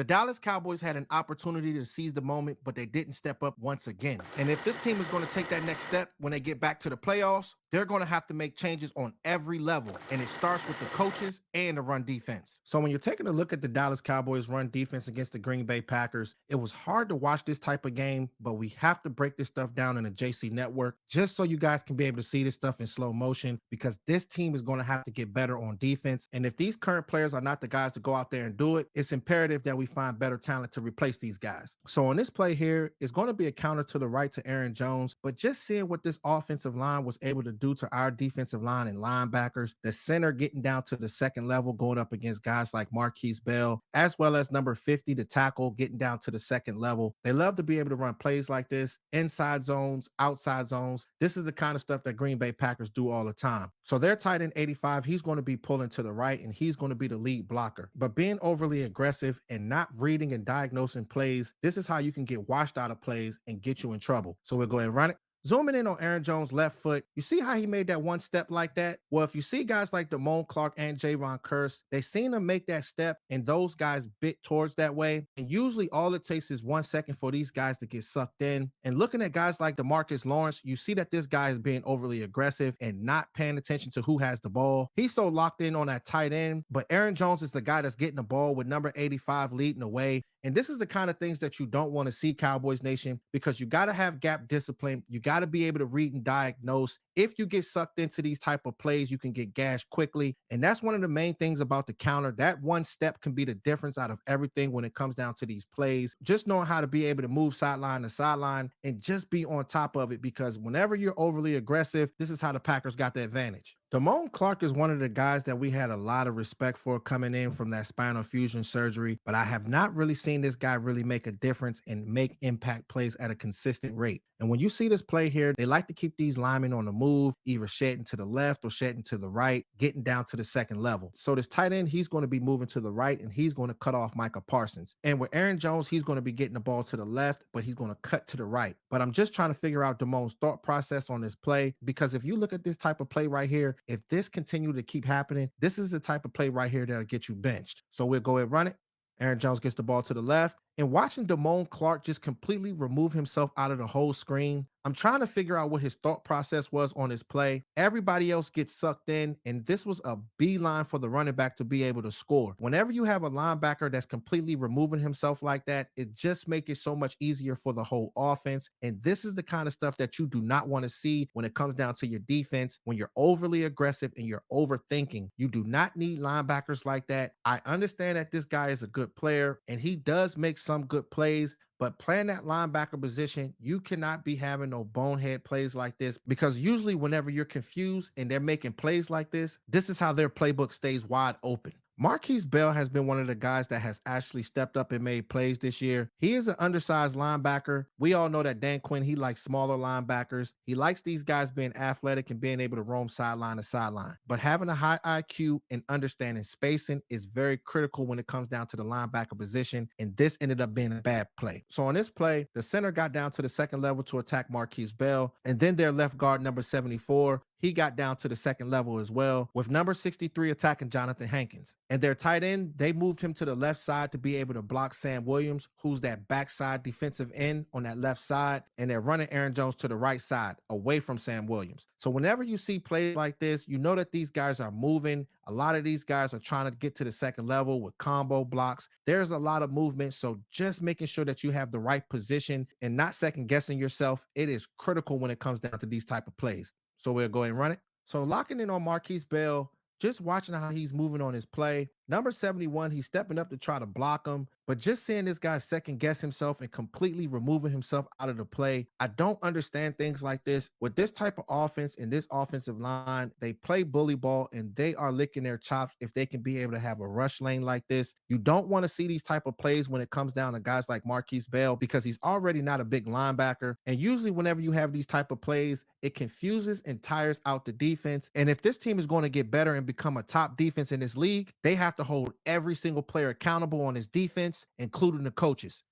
The Dallas Cowboys had an opportunity to seize the moment, but they didn't step up once again. And if this team is going to take that next step when they get back to the playoffs, they're going to have to make changes on every level. And it starts with the coaches and the run defense. So when you're taking a look at the Dallas Cowboys run defense against the Green Bay Packers, it was hard to watch this type of game, but we have to break this stuff down in the JC network just so you guys can be able to see this stuff in slow motion, because this team is going to have to get better on defense. And if these current players are not the guys to go out there and do it, it's imperative that we find better talent to replace these guys. So on this play here, it's going to be a counter to the right to Aaron Jones, but just seeing what this offensive line was able to do to our defensive line and linebackers, the center getting down to the second level, going up against guys like Marquise Bale, as well as number 50, the tackle, getting down to the second level. They love to be able to run plays like this, inside zones, outside zones. This is the kind of stuff that Green Bay Packers do all the time. So their tight end 85, he's going to be pulling to the right, and he's going to be the lead blocker. But being overly aggressive and not reading and diagnosing plays, this is how you can get washed out of plays and get you in trouble. So we'll go ahead and run it. Zooming in on Aaron Jones' left foot, you see how he made that one step like that? Well, if you see guys like Deone Clark and Javon Curse, they seem to make that step and those guys bit towards that way. And usually all it takes is 1 second for these guys to get sucked in. And looking at guys like DeMarcus Lawrence, you see that this guy is being overly aggressive and not paying attention to who has the ball. He's so locked in on that tight end, but Aaron Jones is the guy that's getting the ball with number 85 leading the way. And this is the kind of things that you don't want to see, Cowboys Nation, because you got to have gap discipline. You got to be able to read and diagnose. If you get sucked into these type of plays, you can get gashed quickly. And that's one of the main things about the counter. That one step can be the difference out of everything when it comes down to these plays. Just knowing how to be able to move sideline to sideline and just be on top of it, because whenever you're overly aggressive, this is how the Packers got the advantage. Deone Clark is one of the guys that we had a lot of respect for coming in from that spinal fusion surgery, but I have not really seen this guy really make a difference and make impact plays at a consistent rate. And when you see this play here, they like to keep these linemen on the move, either shedding to the left or shedding to the right, getting down to the second level. So this tight end, he's going to be moving to the right, and he's going to cut off Micah Parsons. And with Aaron Jones, he's going to be getting the ball to the left, but he's going to cut to the right. But I'm just trying to figure out Deone's thought process on this play, because if you look at this type of play right here, if this continue to keep happening, this is the type of play right here that'll get you benched. So we'll go ahead and run it. Aaron Jones gets the ball to the left. And watching Deone Clark just completely remove himself out of the whole screen, I'm trying to figure out what his thought process was on his play. Everybody else gets sucked in, and this was a beeline for the running back to be able to score. Whenever you have a linebacker that's completely removing himself like that, it just makes it so much easier for the whole offense. And this is the kind of stuff that you do not want to see when it comes down to your defense, when you're overly aggressive and you're overthinking. You do not need linebackers like that. I understand that this guy is a good player, and he does make some good plays, but playing that linebacker position, you cannot be having no bonehead plays like this, because usually whenever you're confused and they're making plays like this is how their playbook stays wide open. Marquise Bale has been one of the guys that has actually stepped up and made plays this year. He is an undersized linebacker. We all know that Dan Quinn, he likes smaller linebackers. He likes these guys being athletic and being able to roam sideline to sideline. But having a high IQ and understanding spacing is very critical when it comes down to the linebacker position, and this ended up being a bad play. So on this play, the center got down to the second level to attack Marquise Bale, and then their left guard, number 74, he got down to the second level as well, with number 63 attacking Jonathan Hankins. And their tight end, they moved him to the left side to be able to block Sam Williams, who's that backside defensive end on that left side. And they're running Aaron Jones to the right side, away from Sam Williams. So whenever you see plays like this, you know that these guys are moving. A lot of these guys are trying to get to the second level with combo blocks. There's a lot of movement. So just making sure that you have the right position and not second guessing yourself, it is critical when it comes down to these type of plays. So we'll go ahead and run it. So locking in on Marquise Bale, just watching how he's moving on his play. Number 71, he's stepping up to try to block him, but just seeing this guy second guess himself and completely removing himself out of the play, I don't understand things like this. With this type of offense and this offensive line, they play bully ball and they are licking their chops if they can be able to have a rush lane like this. You don't want to see these type of plays when it comes down to guys like Marquise Bale, because he's already not a big linebacker. And usually whenever you have these type of plays, it confuses and tires out the defense. And if this team is going to get better and become a top defense in this league, they have to hold every single player accountable on his defense, including the coaches.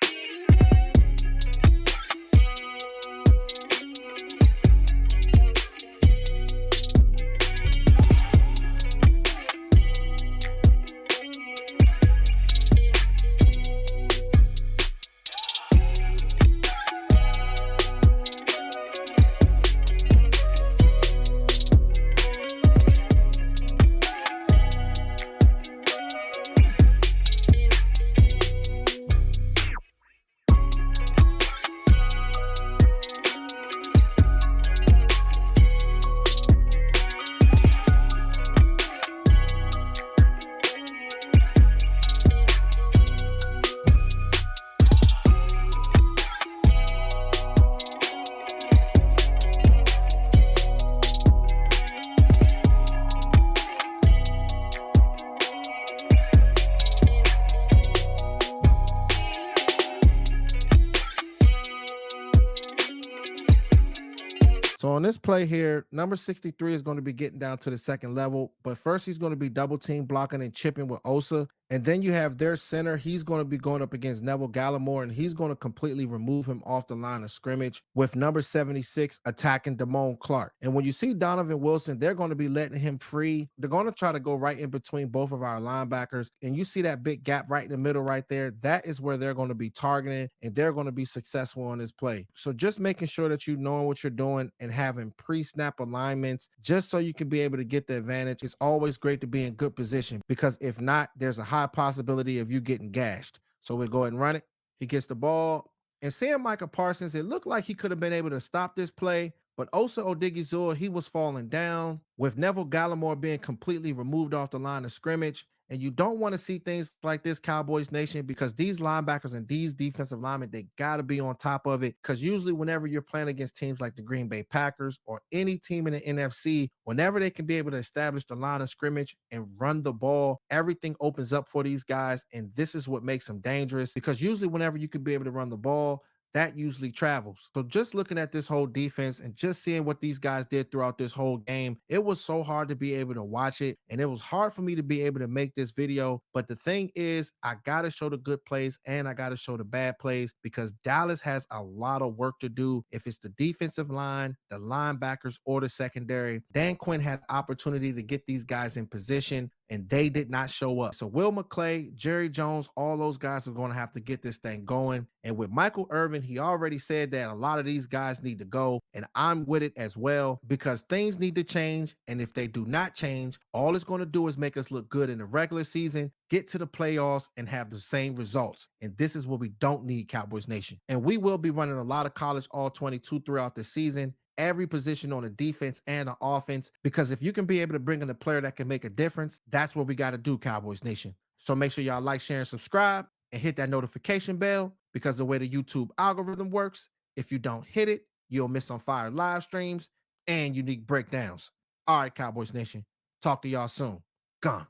So on this play here, number 63 is going to be getting down to the second level, but first he's going to be double team blocking and chipping with Osa. And then you have their center. He's going to be going up against Neville Gallimore, and he's going to completely remove him off the line of scrimmage with number 76 attacking Deone Clark. And when you see Donovan Wilson, they're going to be letting him free. They're going to try to go right in between both of our linebackers. And you see that big gap right in the middle right there. That is where they're going to be targeting, and they're going to be successful on this play. So just making sure that you know what you're doing and having pre-snap alignments just so you can be able to get the advantage. It's always great to be in good position, because if not, there's a high possibility of you getting gashed. So we'll go ahead and run it. He gets the ball. And seeing Micah Parsons, it looked like he could have been able to stop this play, but Osa Odigizua, he was falling down with Neville Gallimore being completely removed off the line of scrimmage. And you don't want to see things like this, Cowboys Nation, because these linebackers and these defensive linemen, they got to be on top of it. Because usually whenever you're playing against teams like the Green Bay Packers or any team in the NFC, whenever they can be able to establish the line of scrimmage and run the ball, everything opens up for these guys. And this is what makes them dangerous, because usually whenever you can be able to run the ball, that usually travels. So just looking at this whole defense and just seeing what these guys did throughout this whole game, it was so hard to be able to watch it. And it was hard for me to be able to make this video. But the thing is, I got to show the good plays and I got to show the bad plays, because Dallas has a lot of work to do. If it's the defensive line, the linebackers, or the secondary, Dan Quinn had opportunity to get these guys in position, and they did not show up. So Will McClay, Jerry Jones, all those guys are going to have to get this thing going. And with Michael Irvin, he already said that a lot of these guys need to go, and I'm with it as well, because things need to change. And if they do not change, all it's going to do is make us look good in the regular season, get to the playoffs, and have the same results. And this is what we don't need, Cowboys Nation. And we will be running a lot of college all 22 throughout the season, every position on the defense and the offense, because if you can be able to bring in a player that can make a difference, that's what we got to do, Cowboys Nation. So make sure y'all like, share, and subscribe, and hit that notification bell, because the way the YouTube algorithm works, if you don't hit it, you'll miss on fire live streams and unique breakdowns. All right, Cowboys Nation. Talk to y'all soon. Gone.